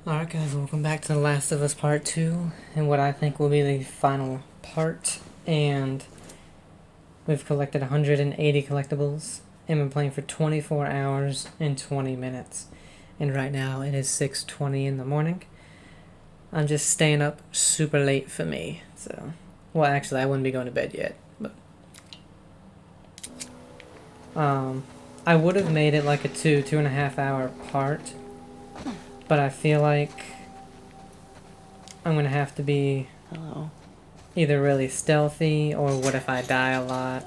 Alright guys, welcome back to The Last of Us Part 2, and what I think will be the final part, and we've collected 180 collectibles, and been playing for 24 hours and 20 minutes, and right now it is 6:20 in the morning. I'm just staying up super late for me, so, well actually I wouldn't be going to bed yet, but, I would have made it like a 2.5 hour part, but I feel like I'm gonna have to be either really stealthy or what if I die a lot.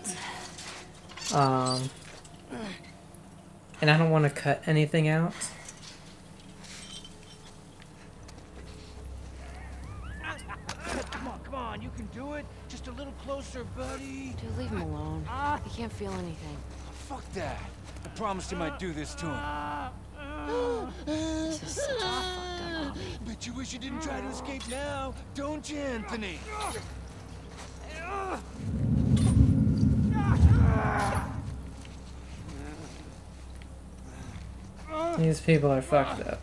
And I don't want to cut anything out. Come on, you can do it. Just a little closer, buddy. Dude, leave him alone. He can't feel anything. Fuck that. I promised him I'd do this to him. This is such a fucked up hobby. Bet you wish you didn't try to escape now, don't you, Anthony? These people are fucked up.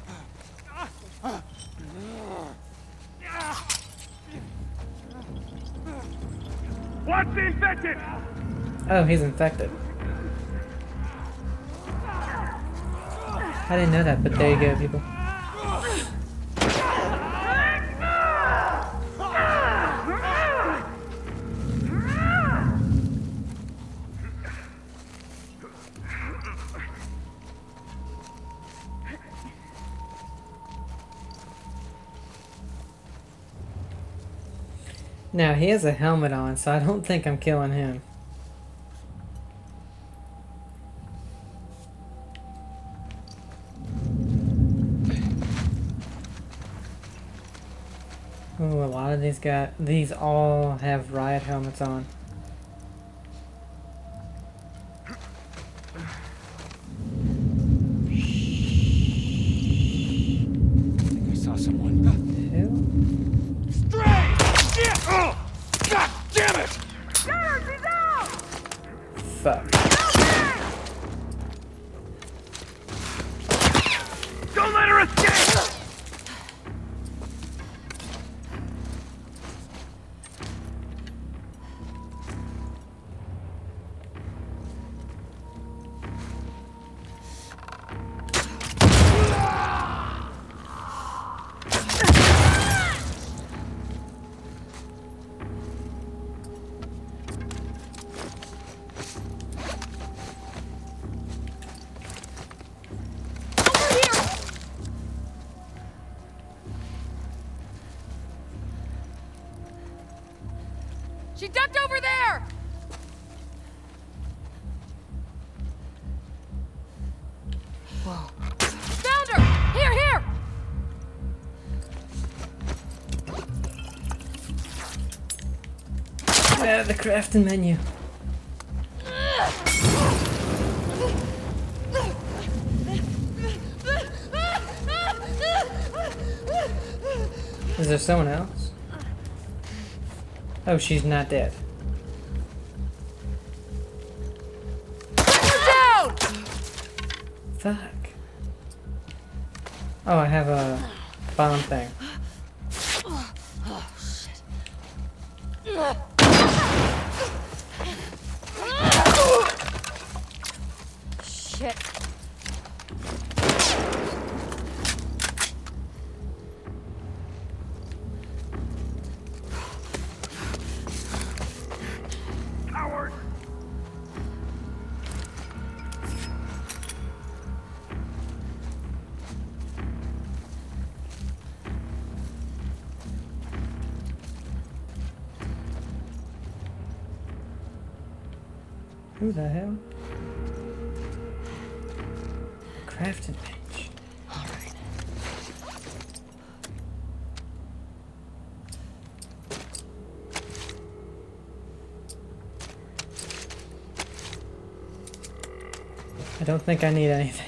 What's infected? Oh, he's infected. I didn't know that, but there you go, people. Now, he has a helmet on, so I don't think I'm killing him. Ooh, a lot of these all have riot helmets on. I think I saw someone. Who? Stray! Shit! Oh! God damn it! Garrett, he's out! Fuck. Don't let her escape! She ducked over there! Whoa. Found her! Here, here! Yeah, the crafting menu. Is there someone else? Oh, she's not dead. Down! Fuck. Oh, I have a bomb thing. Shit. Coward! Who the hell? Crafting bench. Alright. I don't think I need any of that.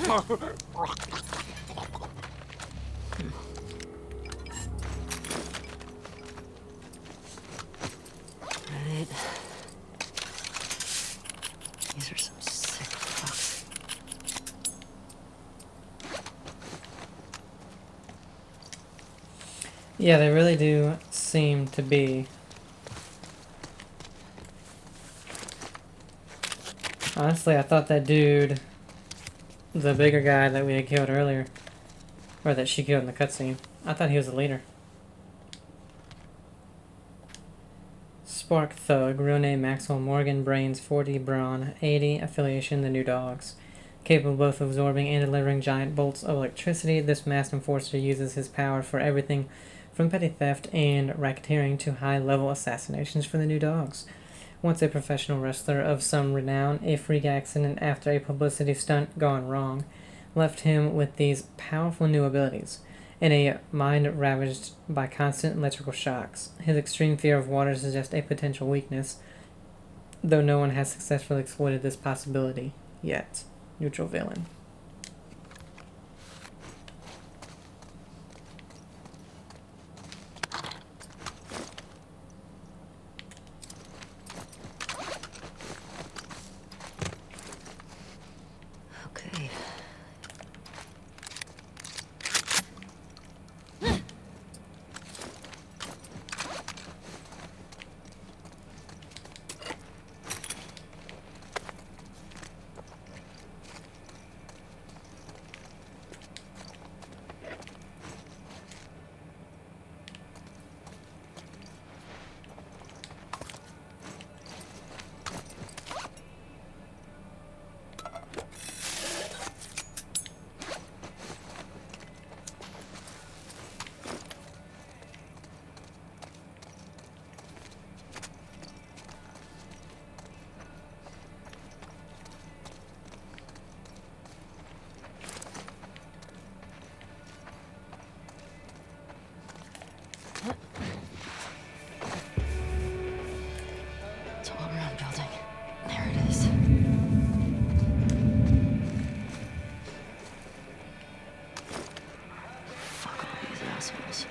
Right. These are some sick fucks. Yeah, they really do seem to be. Honestly, I thought that dude, the bigger guy that we had killed earlier, or that she killed in the cutscene, I thought he was the leader. Spark Thug, real name Maxwell Morgan, brains 40, brawn 80, affiliation the New Dogs. Capable both of absorbing and delivering giant bolts of electricity, this masked enforcer uses his power for everything from petty theft and racketeering to high-level assassinations for the New Dogs. Once a professional wrestler of some renown, a freak accident after a publicity stunt gone wrong left him with these powerful new abilities. In a mind ravaged by constant electrical shocks, his extreme fear of water suggests a potential weakness, though no one has successfully exploited this possibility yet. Neutral villain. Okay. Tall round building. There it is. Fuck all these assholes.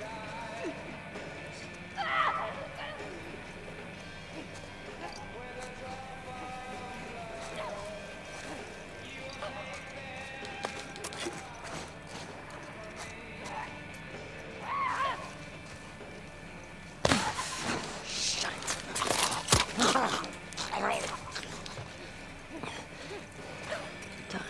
Done.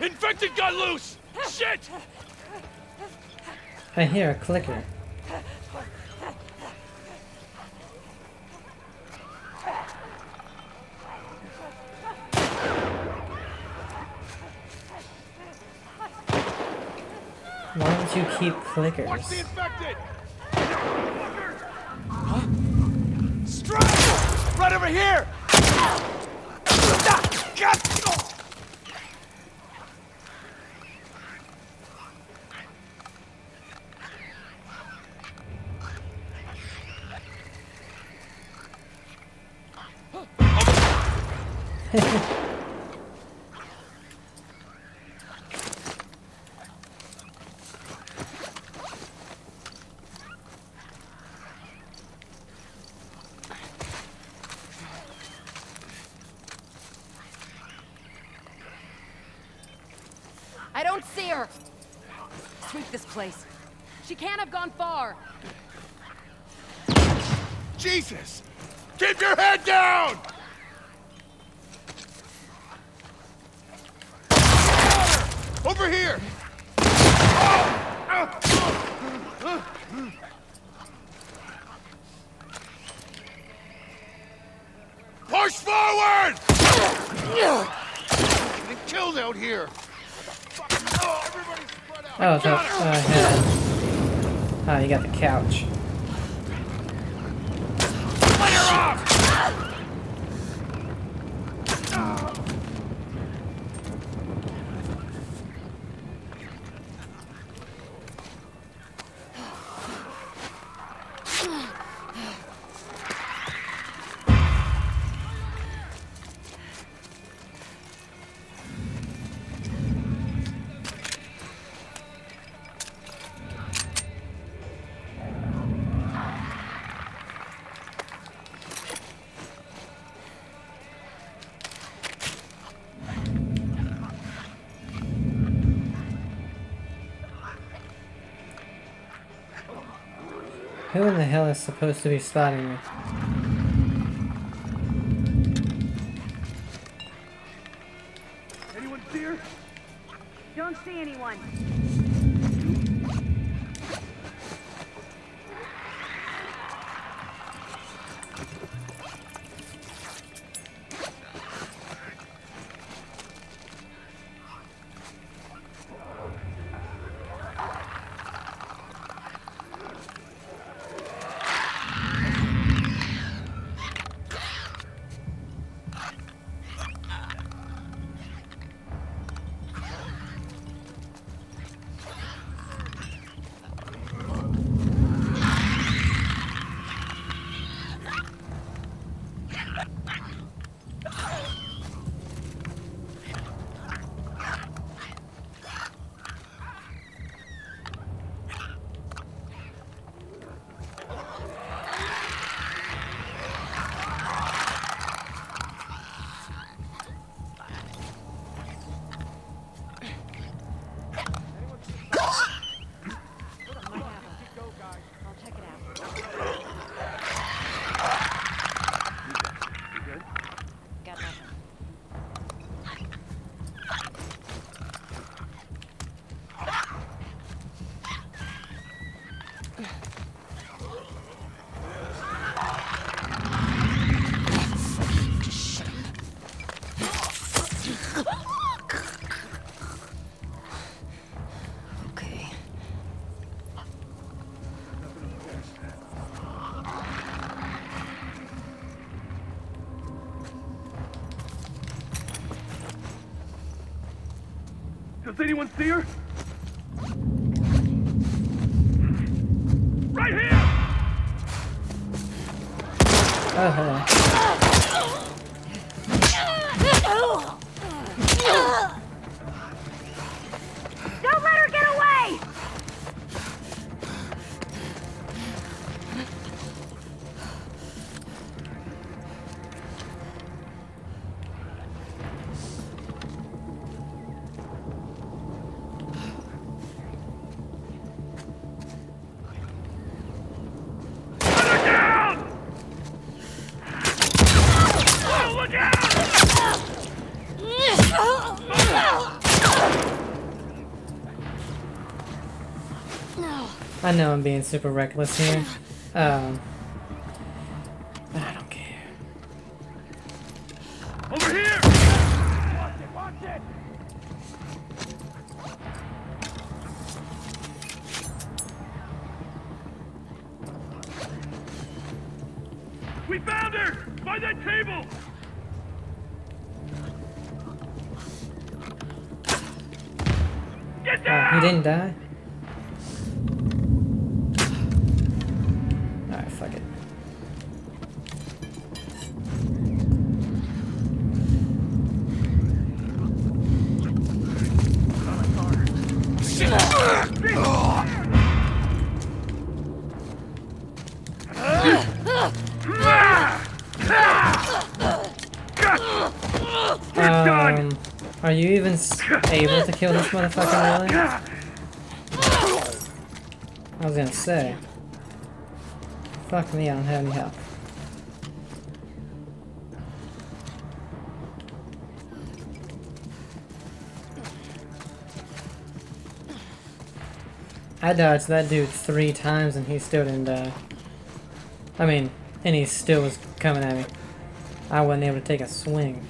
Infected got loose! Shit! I hear a clicker. Why don't you keep Watch clickers? the infected! Huh? Strike! Right over here! I don't see her. Sweep this place. She can't have gone far. Jesus! Keep your head down! Over here! Push forward! Getting killed out here! Everybody's Oh, I thought I had. Oh, you got the couch. Fire off! Who in the hell is supposed to be spotting me? Anyone see her? Don't see anyone. I'll check it out. Got nothing. Okay. Does anyone see her? Right here! Oh, hello. Don't let her get away! Look out! Oh, look out! I know I'm being super reckless here. But I don't care. Over here! Watch it, watch it! We found her! By that table! Get Oh, down! he didn't die? Alright, fuck it. Are you even able to kill this motherfucker, really? I was gonna say. Fuck me, I don't have any help. I dodged that dude 3 times and he still didn't die. I mean, and he still was coming at me. I wasn't able to take a swing.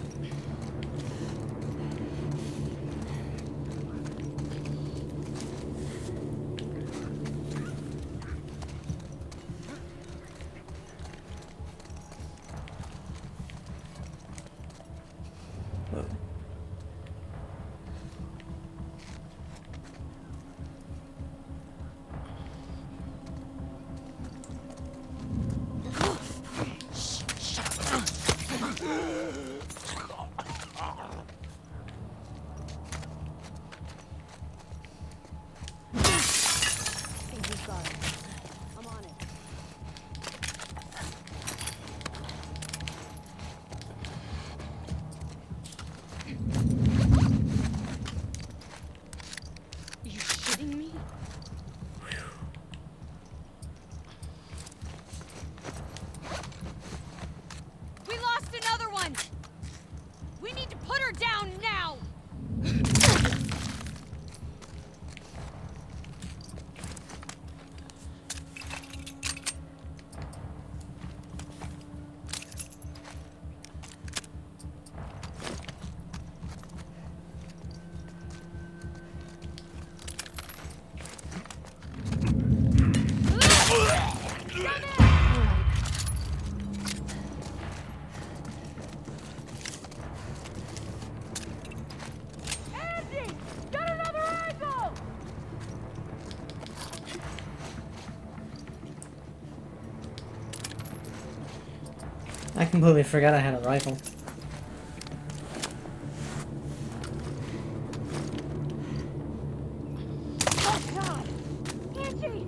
completely forgot I had a rifle. Oh God! Angie!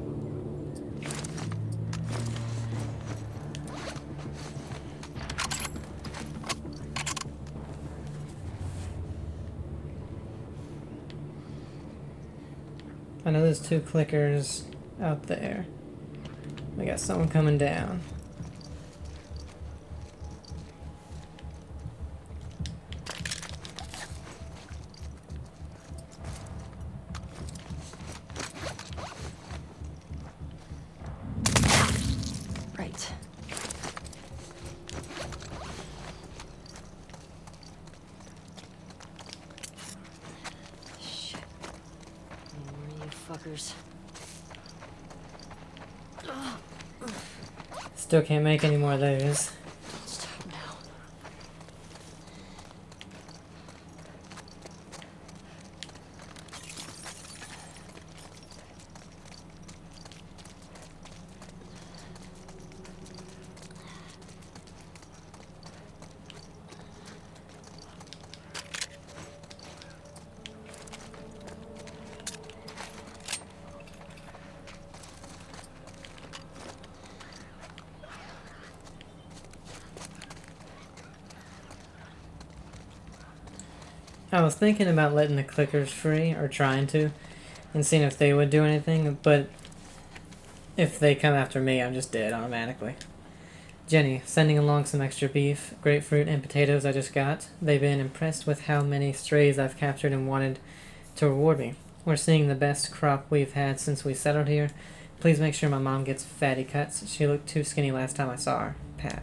I know there's 2 clickers out there. We got someone coming down. Right. Shit. More you fuckers. Still can't make any more of those. Don't stop now. I was thinking about letting the clickers free, or trying to, and seeing if they would do anything, but if they come after me, I'm just dead automatically. Jenny, sending along some extra beef, grapefruit, and potatoes I just got. They've been impressed with how many strays I've captured and wanted to reward me. We're seeing the best crop we've had since we settled here. Please make sure my mom gets fatty cuts. She looked too skinny last time I saw her. Pat.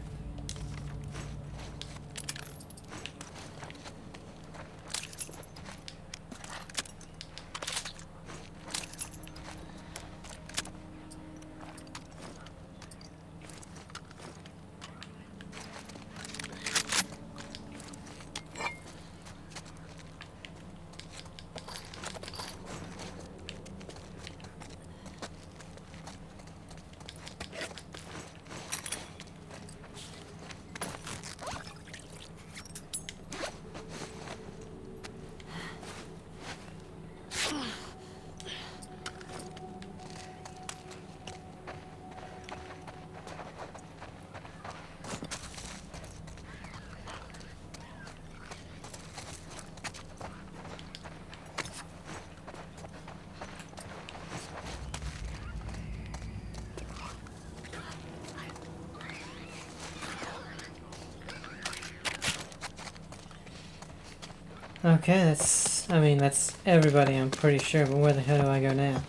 Okay, that's everybody, I'm pretty sure, but where the hell do I go now?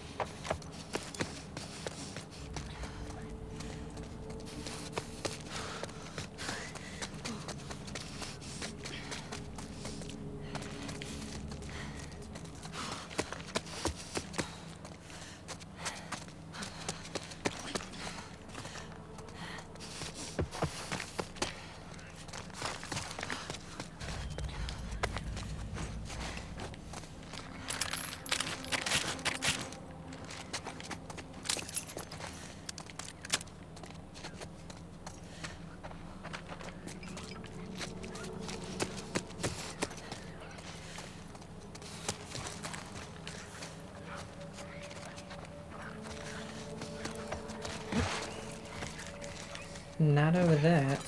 Not over that.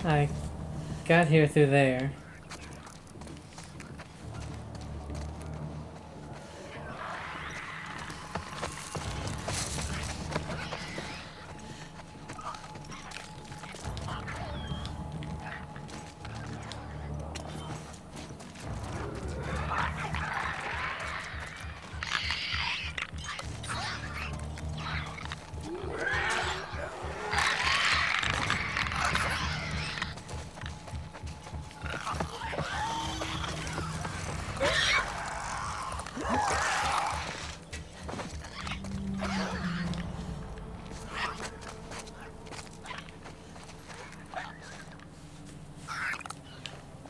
I got here through there.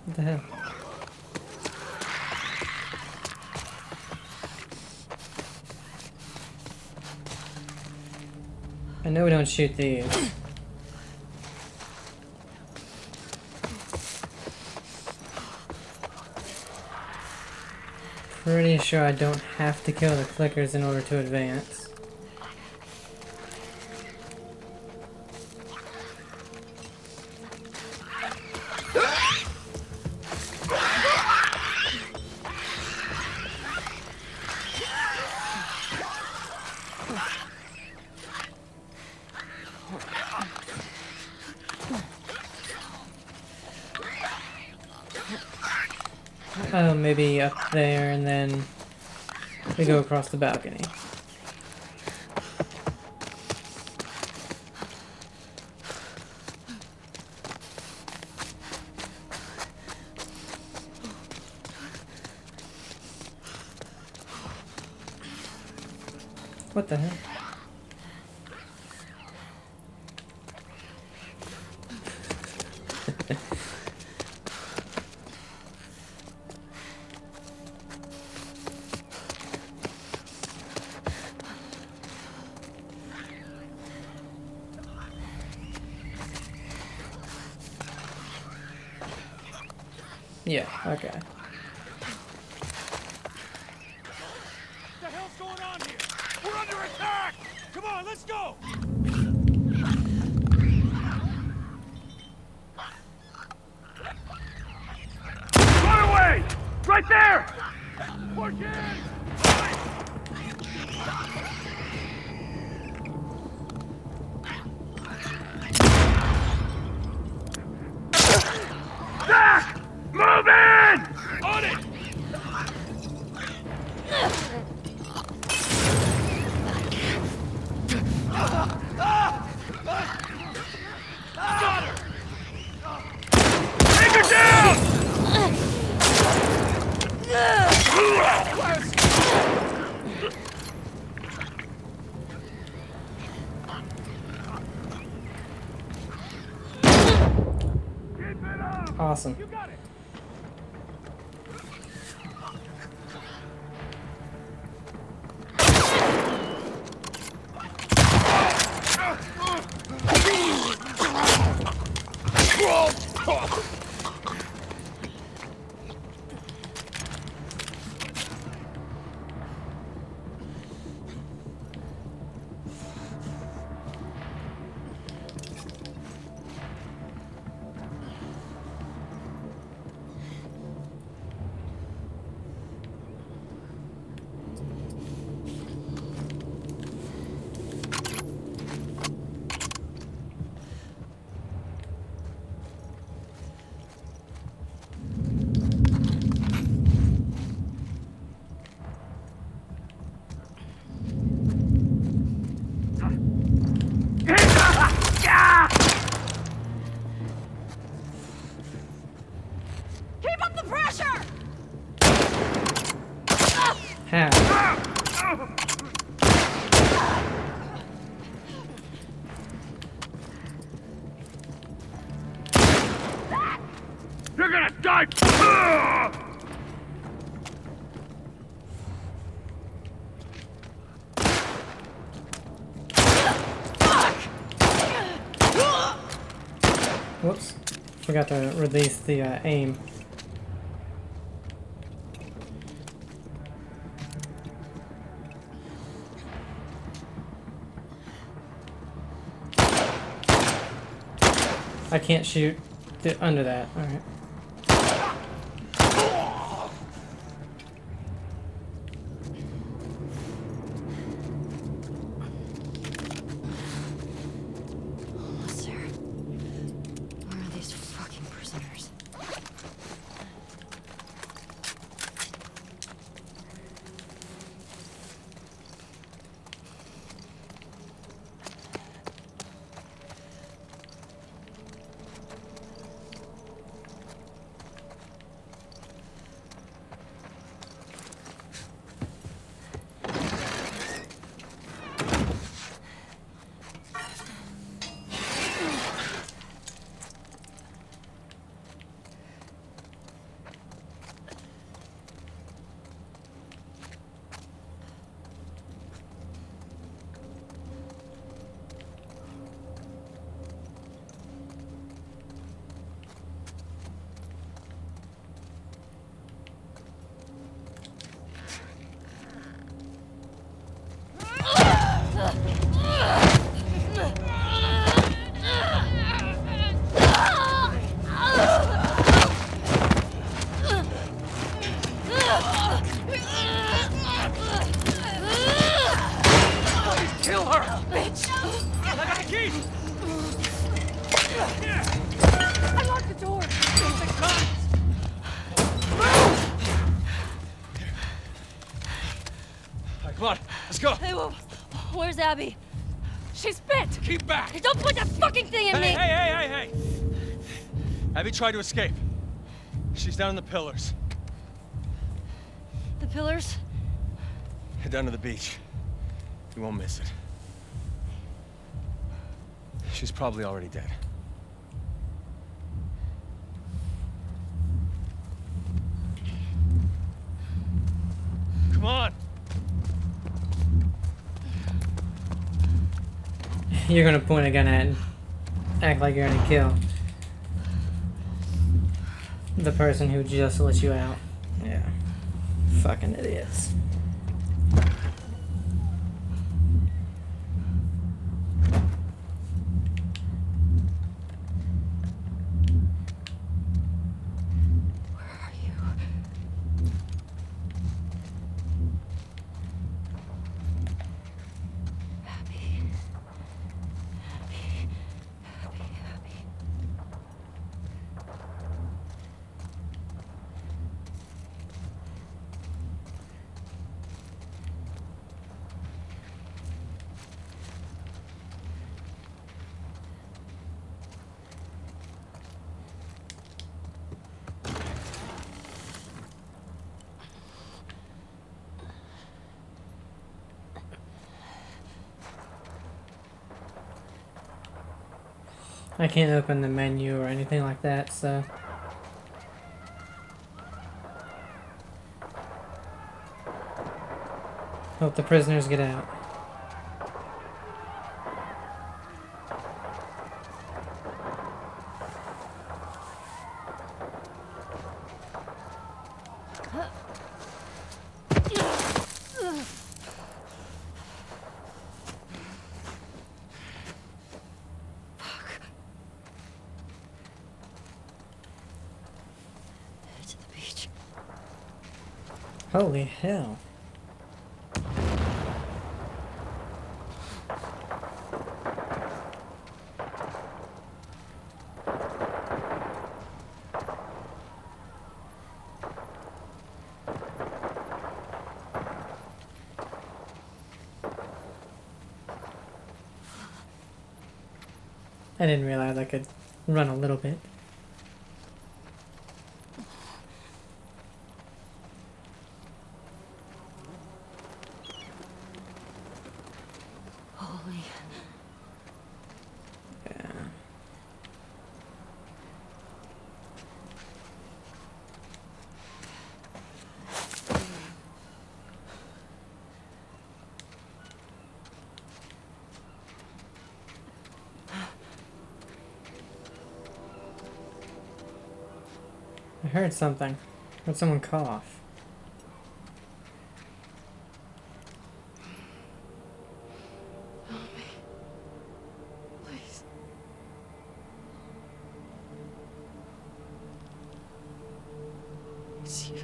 What the hell? I know we don't shoot these. pretty sure I don't have to kill the clickers in order to advance. Oh, maybe up there and then we go across the balcony. What the hell? Yeah, okay. What the hell's going on here? We're under attack! Come on, let's go! Run away! Right there! Push in! Zach! Move in! On it! Got her! Take her down! Keep it up! Awesome. You got it! Keep up the pressure! How? You're gonna die! Whoops. Forgot to release the aim. I can't shoot under that. Alright. Almost there. Where are these fucking prisoners? Come on, let's go. Hey, where's Abby? She's bit! Keep back. Hey, don't put that fucking thing in Hey, me! hey! Abby tried to escape. She's down in the pillars. The pillars? Head down to the beach. You won't miss it. She's probably already dead. Come on! You're gonna point a gun at and act like you're gonna kill the person who just let you out. Yeah. Fucking idiots. I can't open the menu or anything like that, so... Hope the prisoners get out. To the beach. Holy hell. I didn't realize I could run a little bit. Holy. Yeah. I heard something. Heard someone cough. Please. It's you.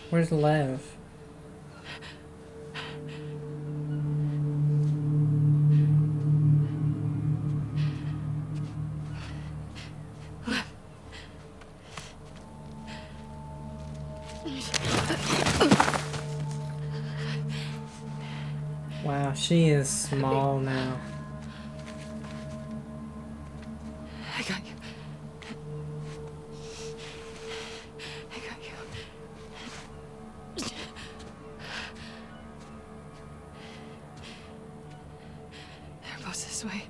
Where's Lev? Wow, she is small now. I got you. I got you. They're both this way.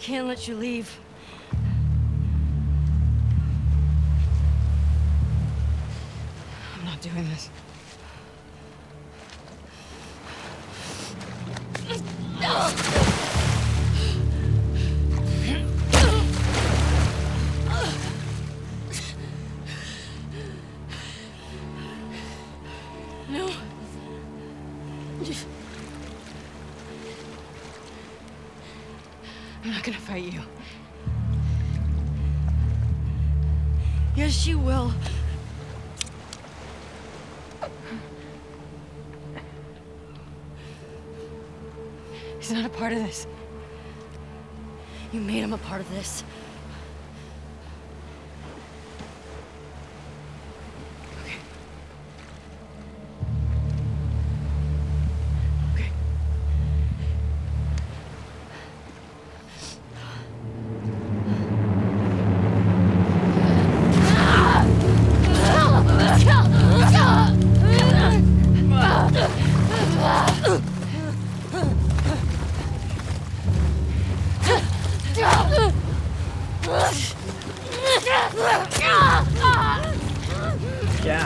can't let you leave. I'm not doing this. No. I'm not gonna fight you. Yes, you will. He's not a part of this. You made him a part of this. Okay. Okay. Yeah.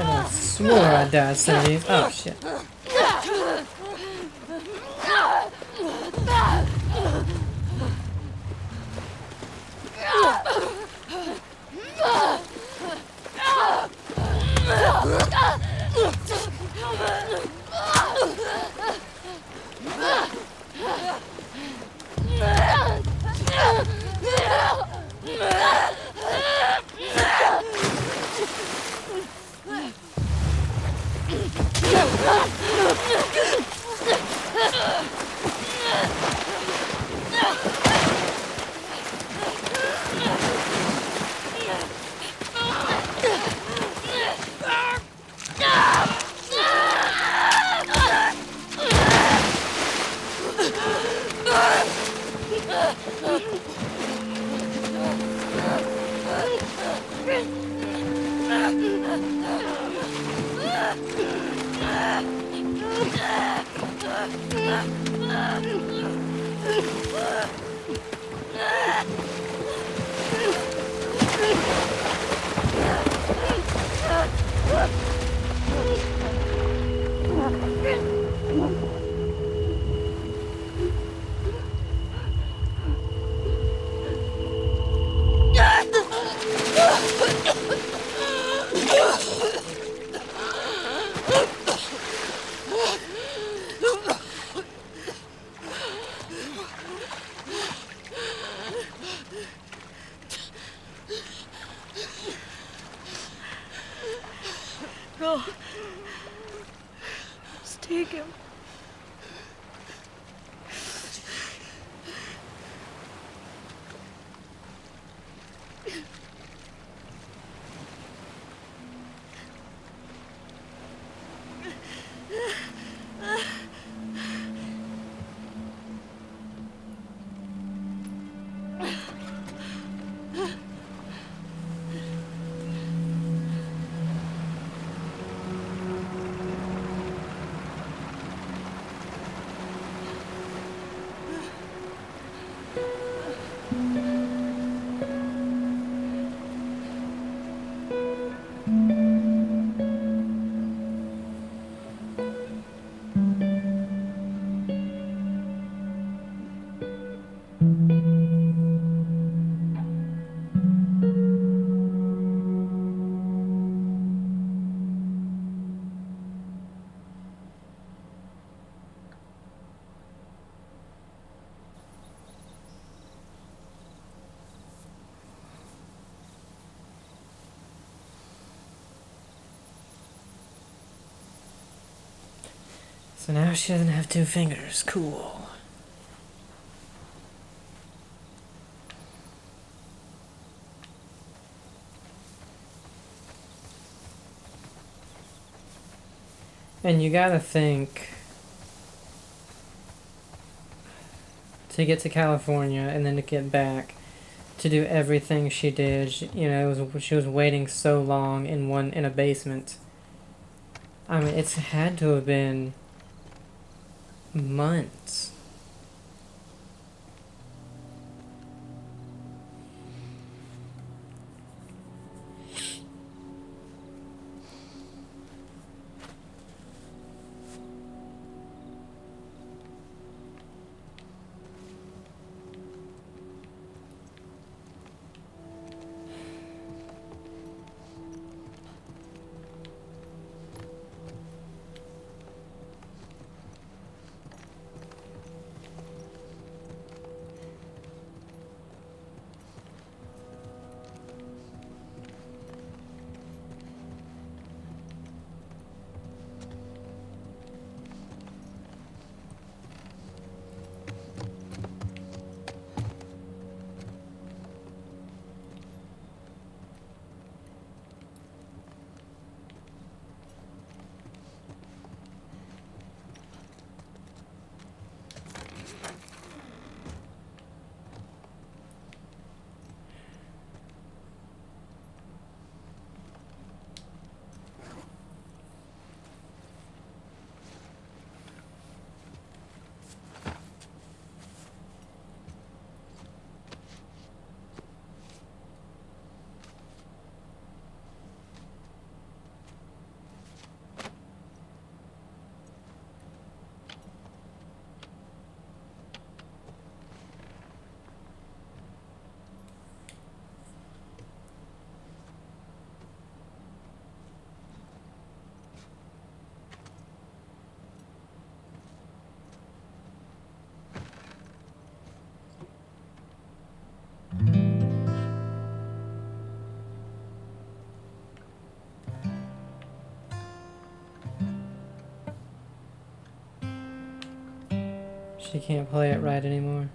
I swore I died some of these. Oh shit. Go. Just take him. So now she doesn't have two fingers. Cool. And you gotta think, to get to California and then to get back, to do everything she did, she was waiting so long in a basement. I mean, it's had to have been months. She can't play it right anymore.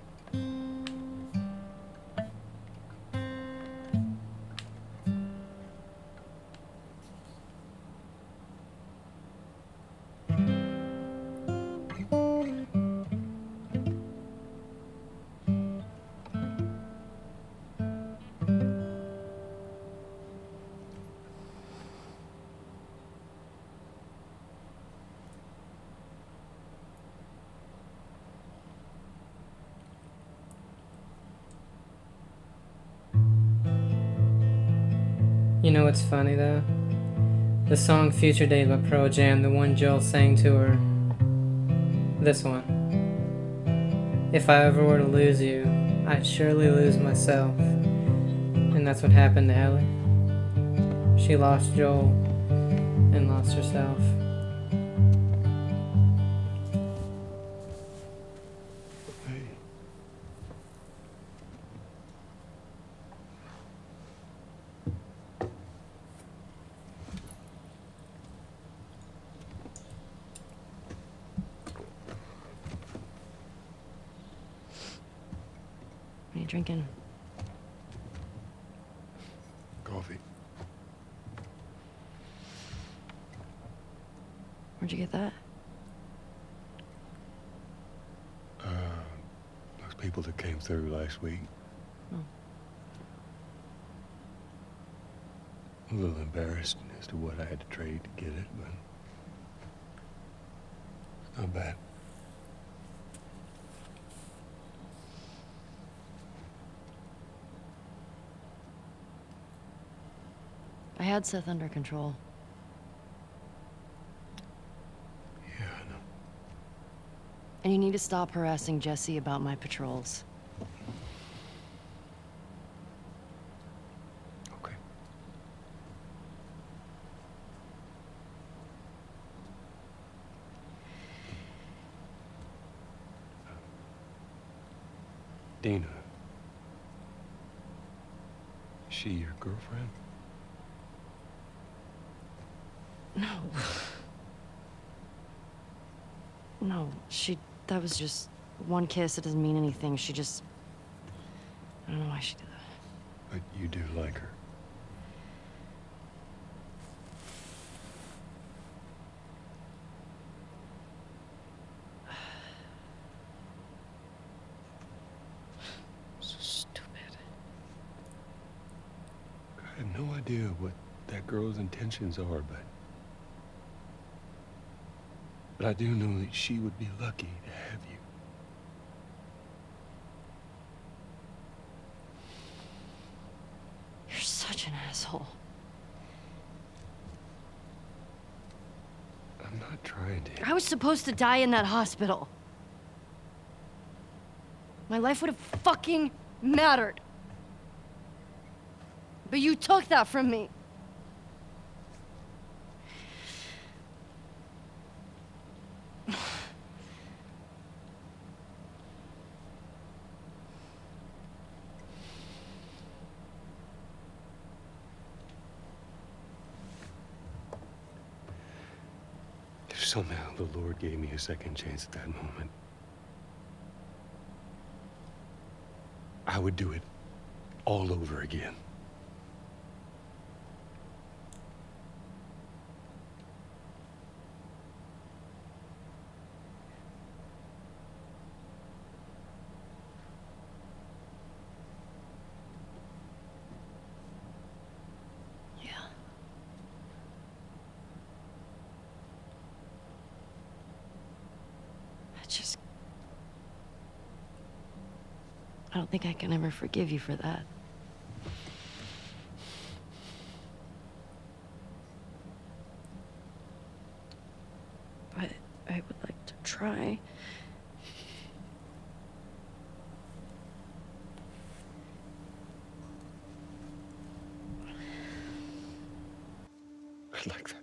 You know what's funny though? The song Future Days by Pearl Jam, the one Joel sang to her. This one. If I ever were to lose you, I'd surely lose myself. And that's what happened to Ellie. She lost Joel and lost herself. What are you drinking? Coffee. Where'd you get that? Those people that came through last week. Oh. A little embarrassed as to what I had to trade to get it, but it's not bad. I had Seth under control. Yeah, I know. And you need to stop harassing Jesse about my patrols. Okay. Dina. Is she your girlfriend? No. No, that was just one kiss. It doesn't mean anything. She just... I don't know why she did that. But you do like her. So stupid. I have no idea what that girl's intentions are, but I do know that she would be lucky to have you. You're such an asshole. I'm not trying to. I was supposed to die in that hospital. My life would have fucking mattered. But you took that from me. If somehow the Lord gave me a second chance at that moment, I would do it all over again. Yeah. I don't think I can ever forgive you for that. But I would like to try. I'd like that.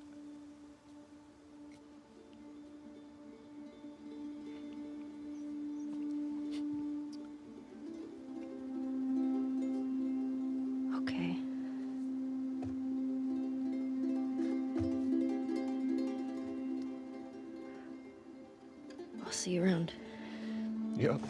Okay. I'll see you around. Yep.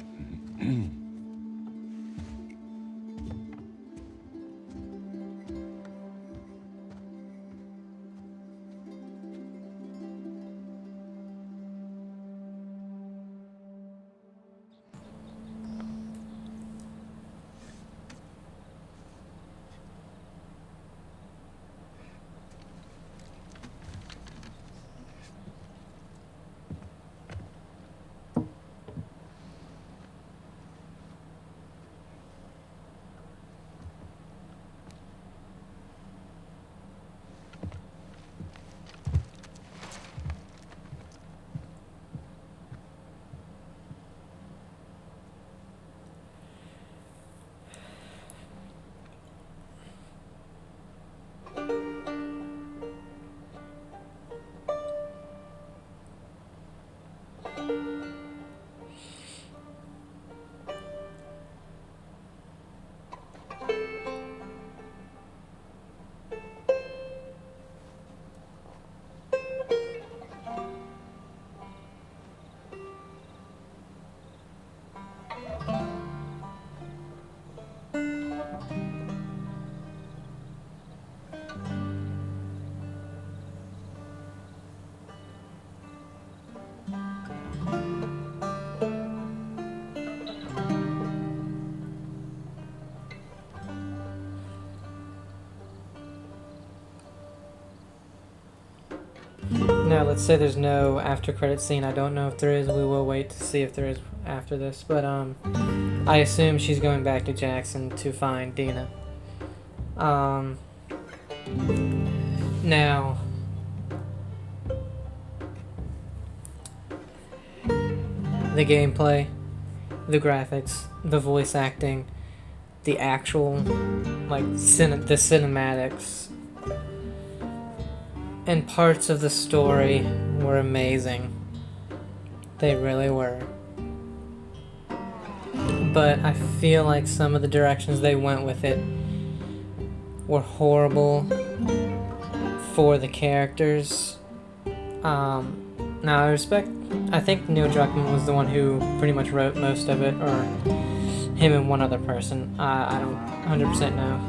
Now, let's say there's no after credit scene. I don't know if there is. We will wait to see if there is after this. But I assume she's going back to Jackson to find Dina. Now, the gameplay, the graphics, the voice acting, the actual like the cinematics, and parts of the story were amazing. They really were. But I feel like some of the directions they went with it were horrible for the characters. Now, I think Neil Druckmann was the one who pretty much wrote most of it, or him and one other person. I don't 100% know.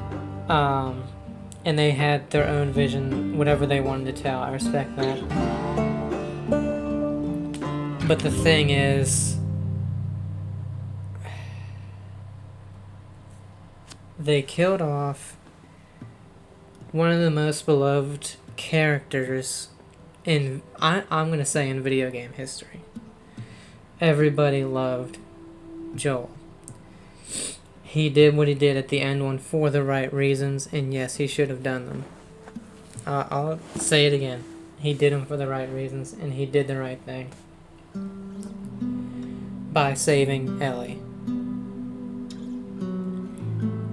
And they had their own vision, whatever they wanted to tell. I respect that. But the thing is, they killed off one of the most beloved characters in, I'm gonna say, in video game history. Everybody loved Joel. He did what he did at the end one for the right reasons, and yes, he should have done them. I'll say it again. He did them for the right reasons, and he did the right thing by saving Ellie.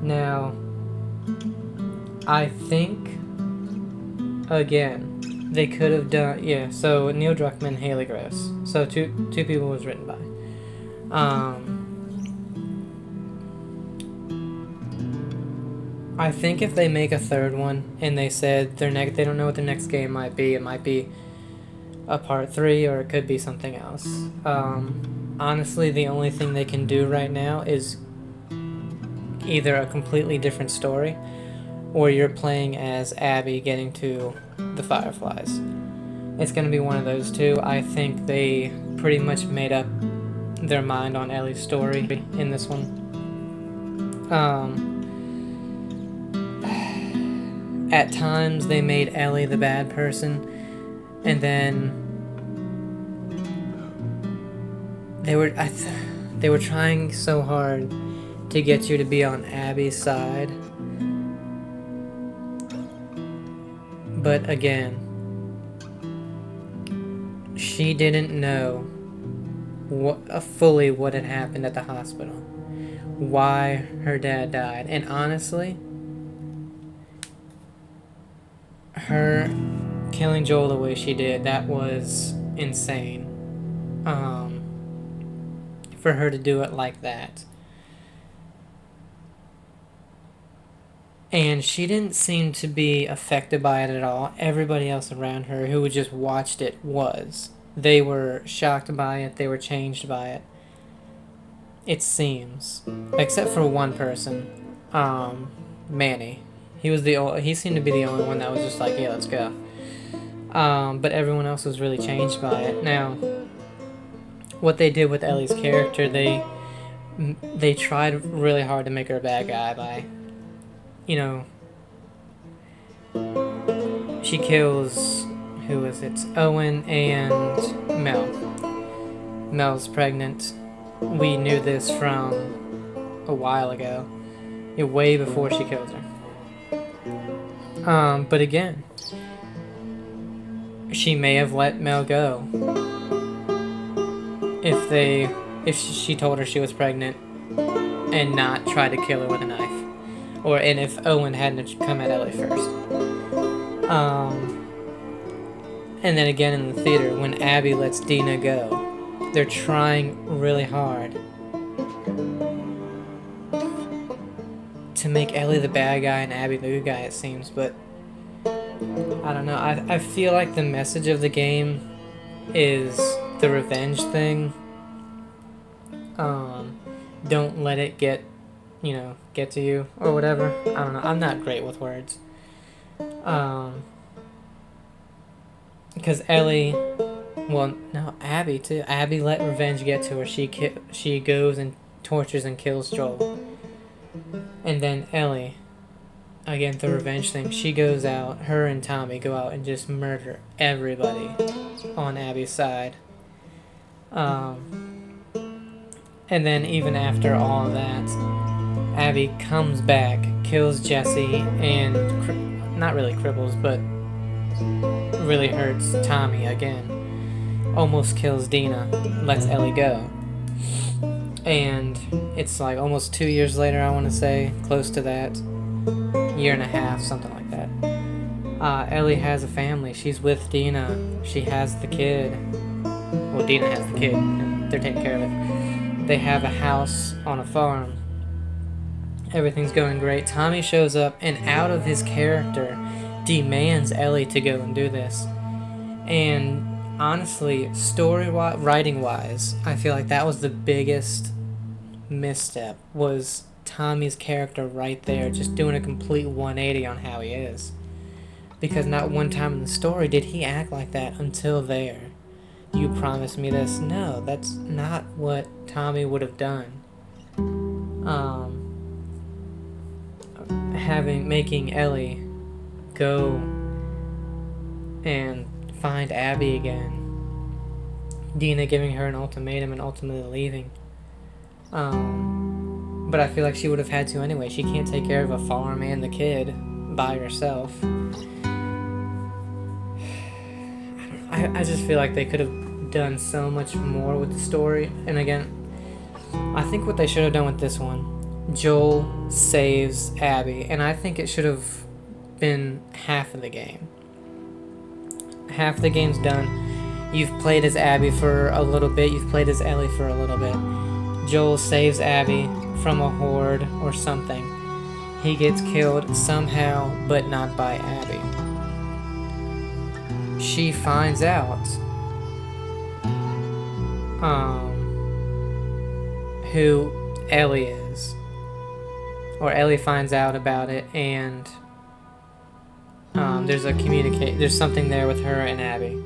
Now, I think, again, they could have done, yeah, so Neil Druckmann, Haley Gross. So two people was written by. I think if they make a third one and they said they don't know what the next game might be, it might be a part 3 or it could be something else. Honestly, the only thing they can do right now is either a completely different story or you're playing as Abby getting to the Fireflies. It's going to be one of those two. I think they pretty much made up their mind on Ellie's story in this one. At times they made Ellie the bad person, and then they were trying so hard to get you to be on Abby's side. But again, she didn't know fully what had happened at the hospital, why her dad died, and honestly, her killing Joel the way she did, that was insane. For her to do it like that. And she didn't seem to be affected by it at all. Everybody else around her who had just watched it was. They were shocked by it. They were changed by it. It seems. Except for one person. Manny. He seemed to be the only one that was just like, yeah, let's go. But everyone else was really changed by it. Now, what they did with Ellie's character, they tried really hard to make her a bad guy by, she kills, who is it? Owen and Mel. Mel's pregnant. We knew this from a while ago. Way before she kills her. But again, she may have let Mel go if she told her she was pregnant and not tried to kill her with a knife, and if Owen hadn't come at Ellie first. And then again in the theater, when Abby lets Dina go, they're trying really hard to make Ellie the bad guy and Abby the good guy, it seems, but I don't know. I feel like the message of the game is the revenge thing. Don't let it get to you or whatever. I don't know. I'm not great with words. Because Ellie, Abby too. Abby let revenge get to her. She goes and tortures and kills Joel. And then Ellie, again, the revenge thing, she goes out, her and Tommy go out and just murder everybody on Abby's side. And then even after all of that, Abby comes back, kills Jesse, and not really cripples, but really hurts Tommy again. Almost kills Dina, lets Ellie go. And it's like almost 2 years later, I want to say, close to that. Year and a half, something like that. Ellie has a family. She's with Dina. She has the kid. Well, Dina has the kid, and they're taking care of it. They have a house on a farm. Everything's going great. Tommy shows up, and out of his character, demands Ellie to go and do this. And honestly, writing wise, I feel like that was the biggest misstep, was Tommy's character right there, just doing a complete 180 on how he is. Because not one time in the story did he act like that until there. You promised me this. No, that's not what Tommy would have done. Making Ellie go and find Abby again. Dina giving her an ultimatum and ultimately leaving. But I feel like she would have had to anyway. She can't take care of a farm and the kid by herself. I just feel like they could have done so much more with the story. And again, I think what they should have done with this one, Joel saves Abby, and I think it should have been half of the game. Half the game's done. You've played as Abby for a little bit, you've played as Ellie for a little bit. Joel saves Abby from a horde or something. He gets killed somehow, but not by Abby. She finds out who Ellie is. Or Ellie finds out about it, and there's something there with her and Abby.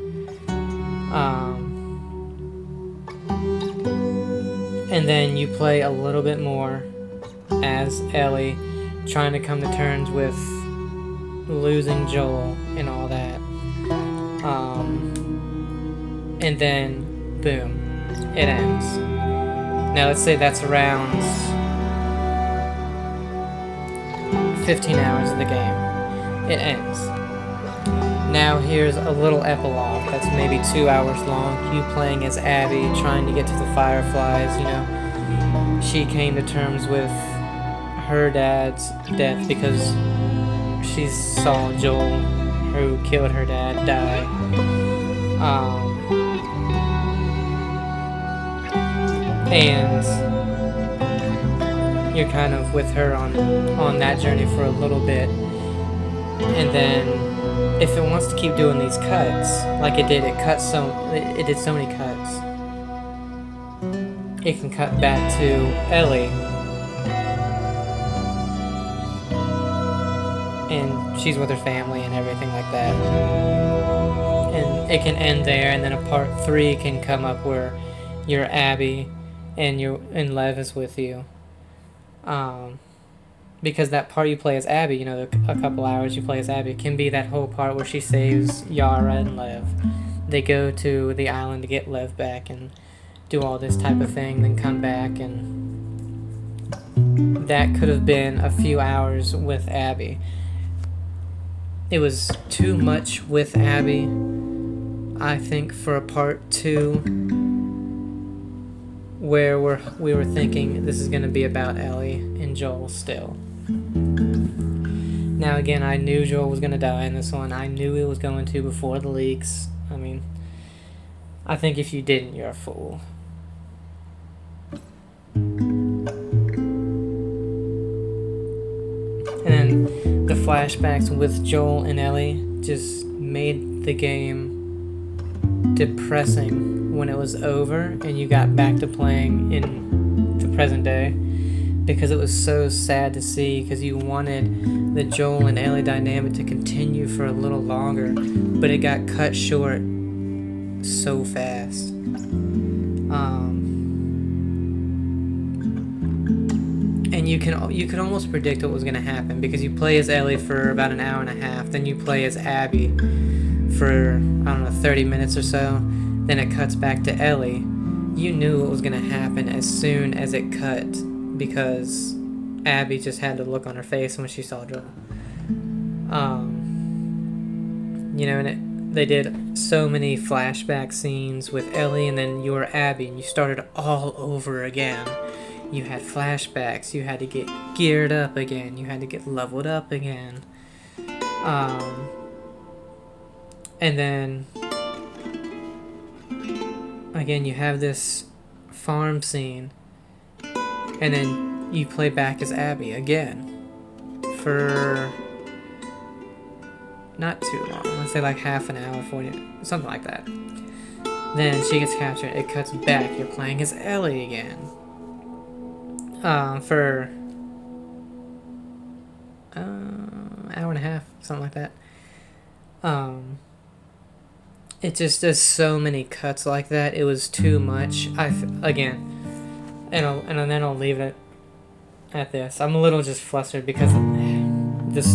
And then you play a little bit more as Ellie, trying to come to terms with losing Joel and all that. And then, boom, it ends. Now let's say that's around 15 hours of the game. It ends. Now here's a little epilogue that's maybe 2 hours long. You playing as Abby, trying to get to the Fireflies, you know. She came to terms with her dad's death because she saw Joel, who killed her dad, die. And you're kind of with her on that journey for a little bit. And then if it wants to keep doing these cuts, like it did, it did so many cuts. It can cut back to Ellie, and she's with her family and everything like that. And it can end there, and then a part 3 can come up where you're Abby and Lev is with you. Because that part you play as Abby, you know, a couple hours you play as Abby, can be that whole part where she saves Yara and Lev. They go to the island to get Lev back and do all this type of thing, then come back, and that could have been a few hours with Abby. It was too much with Abby, I think, for a part 2 where we were thinking this is going to be about Ellie and Joel still. Now again, I knew Joel was going to die in this one. I knew he was going to before the leaks. I mean, I think if you didn't, you're a fool. And then the flashbacks with Joel and Ellie just made the game depressing when it was over and you got back to playing in the present day, because it was so sad to see, because you wanted the Joel and Ellie dynamic to continue for a little longer, but it got cut short so fast. And you could almost predict what was going to happen, because you play as Ellie for about an hour and a half, then you play as Abby for, I don't know, 30 minutes or so, then it cuts back to Ellie. You knew what was going to happen as soon as it cut, because Abby just had the look on her face when she saw Joel. You know, and they did so many flashback scenes with Ellie, and then you were Abby, and you started all over again. You had flashbacks, you had to get geared up again, you had to get leveled up again. And then again, you have this farm scene, and then you play back as Abby again for not too long. Let's say like half an hour, 40, something like that. Then she gets captured. It cuts back. You're playing as Ellie again. For hour and a half, something like that. It just does so many cuts like that. It was too much. Again, and then I'll leave it at this. I'm a little just flustered because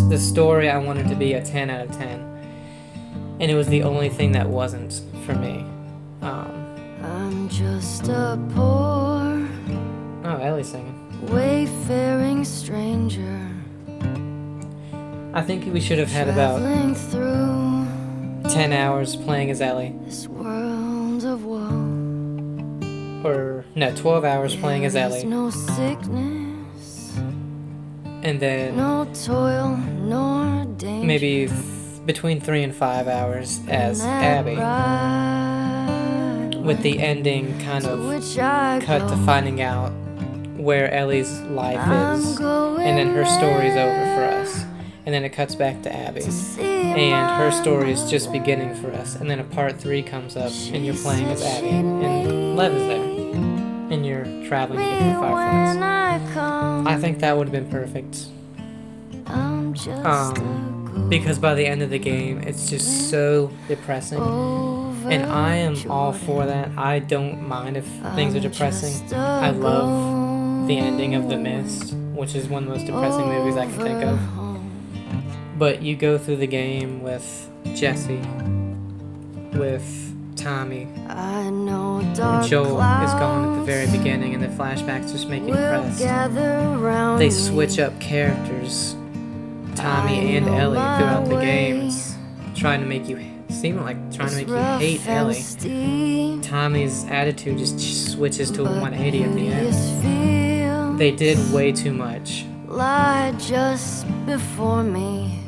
the story I wanted to be a 10 out of 10, and it was the only thing that wasn't for me. I'm just a poor Oh, Ellie's singing. wayfaring stranger. I think we should have had about Traveling through 10 hours playing as Ellie. this world of woe. Or, no, 12 hours playing as There's Ellie. no sickness, And then no toil, nor danger. maybe between 3 and 5 hours as Abby. With the ending kind of cut to finding out where Ellie's life is. And then her story's over for us. And then it cuts back to Abby. And her story is just beginning for us. And then a part 3 comes up and you're playing as Abby. And Lev is there. And you're traveling to get to the Fireflies. I think that would have been perfect. Because by the end of the game, it's just so depressing. And I am all for that. I don't mind if things are depressing. I love the ending of The Mist, which is one of the most depressing movies I can think of. But you go through the game with Jesse, with Tommy, and Joel is gone at the very beginning, and the flashbacks just make you depressed. They switch up characters, Tommy and Ellie, throughout the game. It's trying to make you hate Ellie. Tommy's attitude just switches to a 180 at the end. They did way too much. Lie just before me,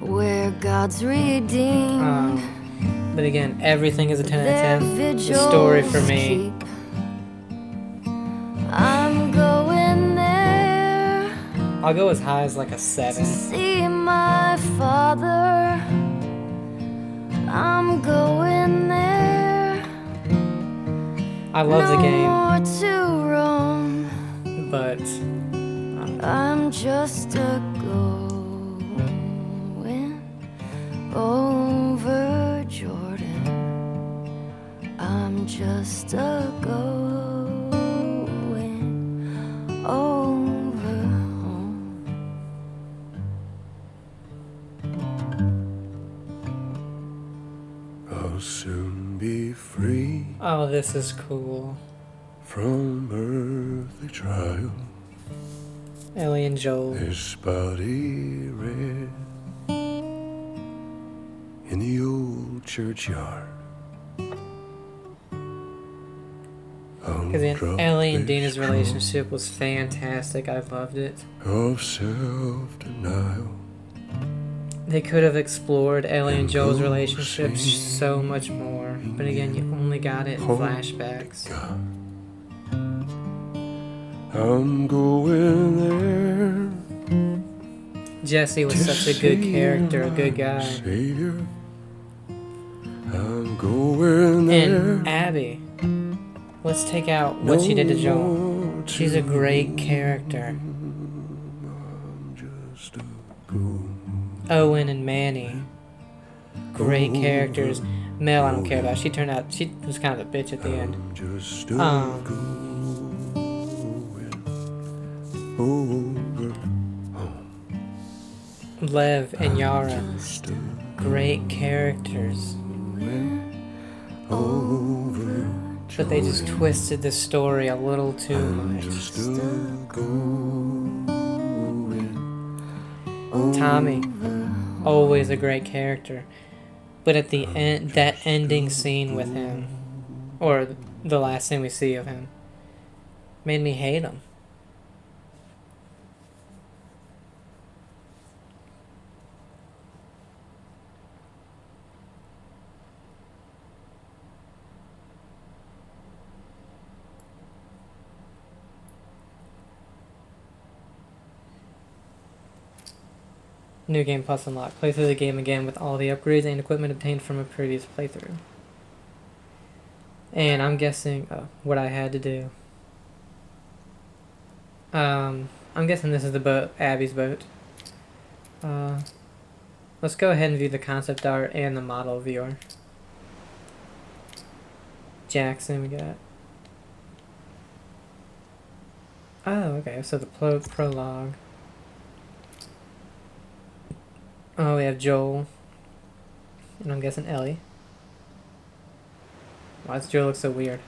where God's redeemed. But again, everything is a 10 out of 10. The story for me. I'm going there. I'll go as high as like a 7. See my father. I'm going there. I love the game, more to roam. but I'm just a going over Jordan. I'm just a going over home. I'll soon be free oh, this is cool. from earthly trial. Ellie and Joel. This body rests in the old churchyard. Because Ellie and Dina's relationship was fantastic. I loved it. Of self-denial. They could have explored Ellie and Joel's relationship so much more. But again, you only got it in flashbacks. I'm going there. Jesse was such a good character, a good guy. Savior, I'm going there. And Abby. Let's take out what she did to Joel. She's a great character. Just a go. Owen and Manny. Great characters. Mel, I don't care about. She was kind of a bitch at the end. Just a Um, going over. Lev and Yara. Great characters. Over. But they just twisted the story a little too much. Just a going. Tommy, always a great character. But at the end, that ending scene with him, or the last thing we see of him, made me hate him. New Game Plus unlocked. Play through the game again with all the upgrades and equipment obtained from a previous playthrough. And I'm guessing what I had to do. I'm guessing this is the boat, Abby's boat. Let's go ahead and view the concept art and the model viewer. Jackson we got. Oh, okay, so the prologue. Oh, we have Joel. And I'm guessing Ellie. Why does Joel look so weird?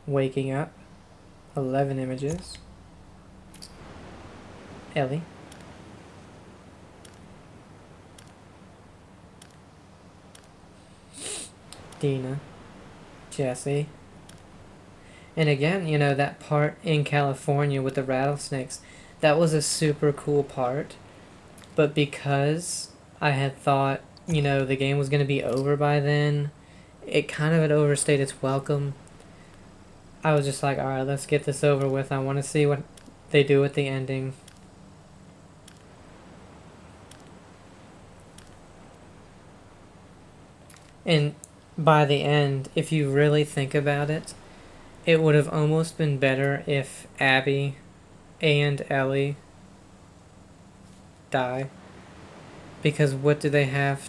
Waking up. 11 images. Ellie. Dina. Jesse. And again, you know, that part in California with the rattlesnakes, that was a super cool part. But because I had thought, you know, the game was going to be over by then, it kind of had overstayed its welcome. I was just like, alright, let's get this over with. I want to see what they do at the ending. And by the end, if you really think about it, it would have almost been better if Abby and Ellie die. Because what do they have?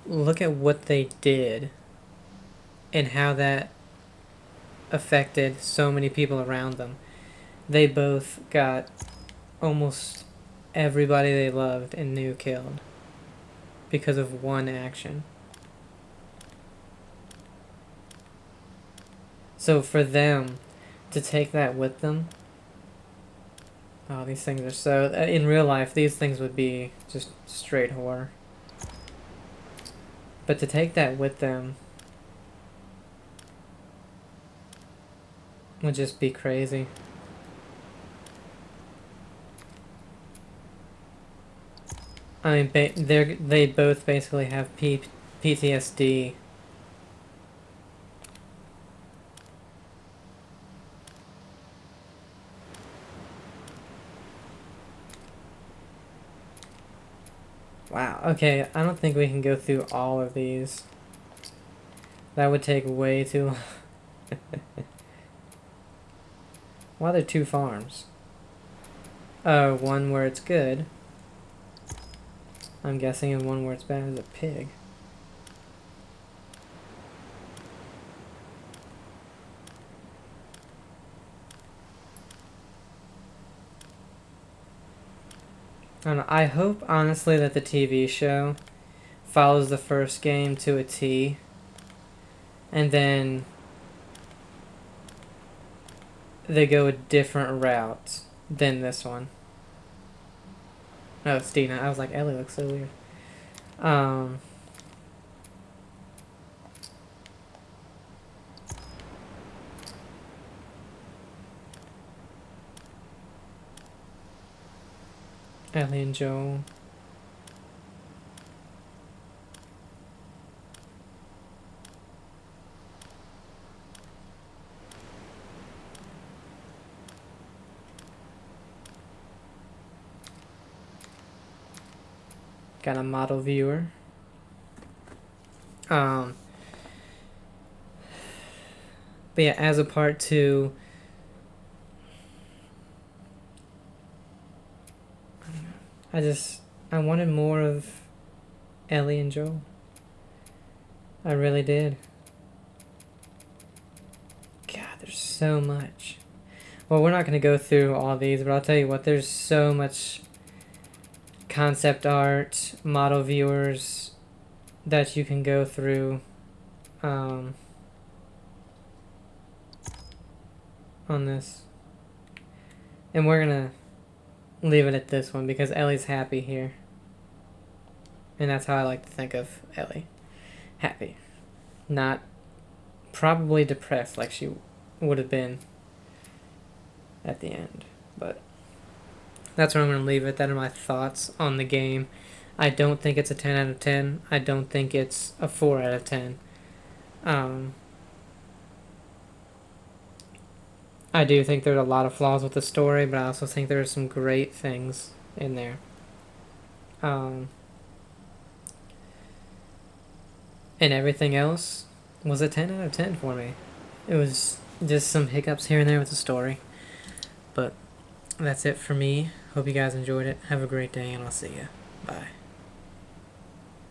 Look at what they did and how that affected so many people around them. They both got almost everybody they loved and knew killed because of one action. So for them to take that with them, oh, these things are so... In real life, these things would be just straight horror. But to take that with them would just be crazy. I mean, they both basically have PTSD. Wow, okay, I don't think we can go through all of these. That would take way too long. Why are there two farms? One where it's good, I'm guessing, and one where it's bad as a pig. I don't know, I hope, honestly, that the TV show follows the first game to a T, and then they go a different route than this one. Oh, it's Dina. I was like, Ellie looks so weird. Ellie and Joel. Got a model viewer. But yeah, as a part 2, I wanted more of Ellie and Joel. I really did. God, there's so much. Well, we're not going to go through all these, but I'll tell you what, there's so much concept art, model viewers that you can go through on this. And we're going to leave it at this one because Ellie's happy here. And that's how I like to think of Ellie. Happy. Not probably depressed like she would have been at the end. But that's where I'm going to leave it. That are my thoughts on the game. I don't think it's a 10 out of 10. I don't think it's a 4 out of 10. I I do think there's a lot of flaws with the story, but I also think there are some great things in there. And everything else was a 10 out of 10 for me. It was just some hiccups here and there with the story. But that's it for me. Hope you guys enjoyed it. Have a great day, and I'll see you. Bye.